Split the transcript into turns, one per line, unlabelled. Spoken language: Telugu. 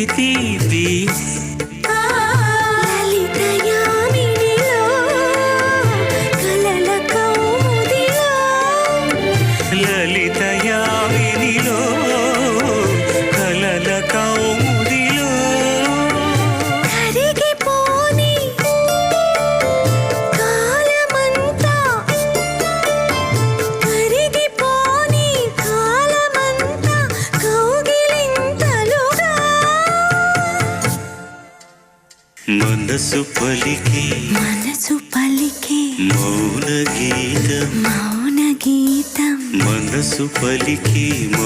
తీపి తీపి లలితయామినిలో కలల కౌముదిలో
కరిగిపోని కాలమంతా కౌగిలింతలుగా
మనసు పలికి మౌన గీతం
మౌన గీతం
మనసు పలికి